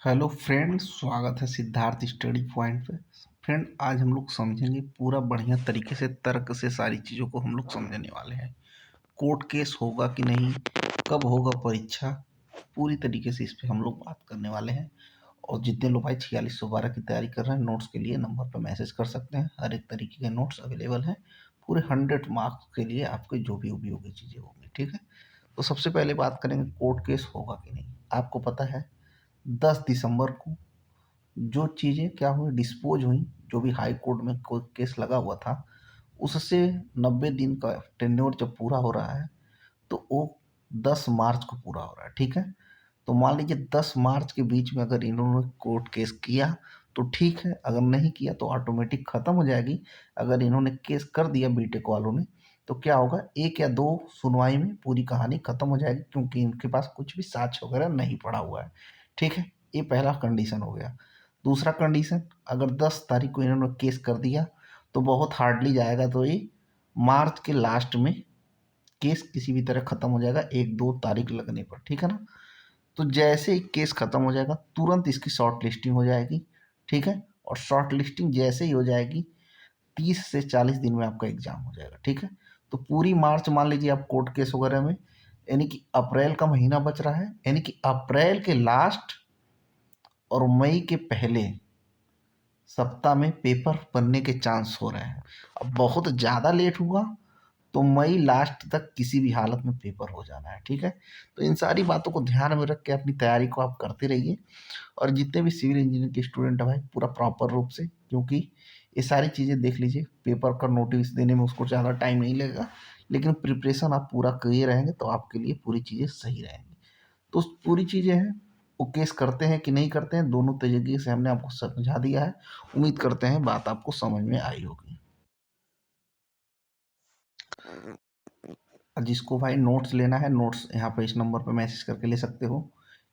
Hello friend, स्वागत है Siddharth study point पे। फ्रेंड, आज हम लोग समझेंगे पूरा बढ़िया तरीके से, तर्क से सारी चीज़ों को हम लोग समझने वाले हैं। कोर्ट केस होगा कि नहीं, कब होगा परीक्षा, पूरी तरीके से इस पे हम लोग बात करने वाले हैं। और जितने लोग भाई 4612 की तैयारी कर रहे हैं, नोट्स के लिए नंबर पर मैसेज कर सकते हैं। हर एक तरीके के नोट्स अवेलेबल हैं पूरे 100 मार्क्स के लिए, आपके जो भी उपयोगी चीज़ें होंगी। ठीक है, तो सबसे पहले बात करेंगे कोर्ट केस होगा कि नहीं। आपको पता है 10 दिसंबर को जो चीज़ें क्या हुई, डिस्पोज हुई, जो भी हाई कोर्ट में कोई केस लगा हुआ था, उससे 90 दिन का टेन्योर जब पूरा हो रहा है, तो वो 10 मार्च को पूरा हो रहा है। ठीक है, तो मान लीजिए 10 मार्च के बीच में अगर इन्होंने कोर्ट केस किया तो ठीक है, अगर नहीं किया तो ऑटोमेटिक ख़त्म हो जाएगी। अगर इन्होंने केस कर दिया बीटेक वालों ने, तो क्या होगा, एक या दो सुनवाई में पूरी कहानी ख़त्म हो जाएगी, क्योंकि इनके पास कुछ भी साक्ष्य वगैरह नहीं पड़ा हुआ है। ठीक है, ये पहला कंडीशन हो गया। दूसरा कंडीशन, अगर 10 तारीख को इन्होंने केस कर दिया तो बहुत हार्डली जाएगा, तो ये मार्च के लास्ट में केस किसी भी तरह ख़त्म हो जाएगा, 1-2 तारीख लगने पर। ठीक है ना, तो जैसे ही केस ख़त्म हो जाएगा तुरंत इसकी शॉर्ट लिस्टिंग हो जाएगी। ठीक है, और शॉर्ट लिस्टिंग जैसे ही हो जाएगी 30 से 40 दिन में आपका एग्ज़ाम हो जाएगा। ठीक है, तो पूरी मार्च मान लीजिए आप कोर्ट केस वगैरह में, यानी कि अप्रैल का महीना बच रहा है, यानी कि अप्रैल के लास्ट और मई के पहले सप्ताह में पेपर बनने के चांस हो रहे हैं। अब बहुत ज़्यादा लेट हुआ तो मई लास्ट तक किसी भी हालत में पेपर हो जाना है। ठीक है, तो इन सारी बातों को ध्यान में रख के अपनी तैयारी को आप करते रहिए। और जितने भी सिविल इंजीनियरिंग के स्टूडेंट हैं भाई, पूरा प्रॉपर रूप से, क्योंकि ये सारी चीज़ें देख लीजिए, पेपर का नोटिस देने में उसको ज़्यादा टाइम नहीं लगेगा, लेकिन प्रिपरेशन आप पूरा किए रहेंगे तो आपके लिए पूरी चीज़ें सही रहेंगी। तो पूरी चीज़ें हैं, वो केस करते हैं कि नहीं करते हैं, दोनों तरीके से हमने आपको समझा दिया है। उम्मीद करते हैं बात आपको समझ में आई होगी। जिसको भाई नोट्स लेना है, नोट्स यहाँ पे इस नंबर पे मैसेज करके ले सकते हो।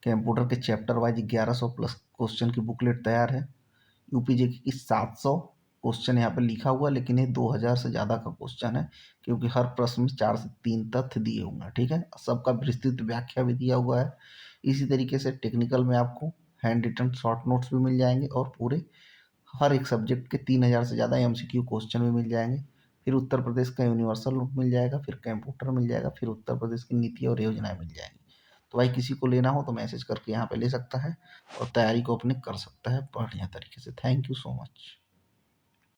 कंप्यूटर के चैप्टर वाइज 1100 प्लस क्वेश्चन की बुकलेट तैयार है। यूपीजीके की 700 क्वेश्चन यहाँ पे लिखा हुआ है, लेकिन ये 2000 से ज़्यादा का क्वेश्चन है, क्योंकि हर प्रश्न में 4 से 3 तथ्य दिए हुए हैं। ठीक है, सबका विस्तृत व्याख्या भी दिया हुआ है। इसी तरीके से टेक्निकल में आपको हैंड रिटन शॉर्ट नोट्स भी मिल जाएंगे, और पूरे हर एक सब्जेक्ट के 3000 से ज़्यादा एमसीक्यू क्वेश्चन भी मिल जाएंगे। फिर उत्तर प्रदेश का यूनिवर्सल मिल जाएगा, फिर कंप्यूटर मिल जाएगा, फिर उत्तर प्रदेश की नीति और योजनाएं मिल जाएंगी। तो भाई किसी को लेना हो तो मैसेज करके यहाँ पे ले सकता है, और तैयारी को अपने कर सकता है बढ़िया तरीके से। Thank you so much.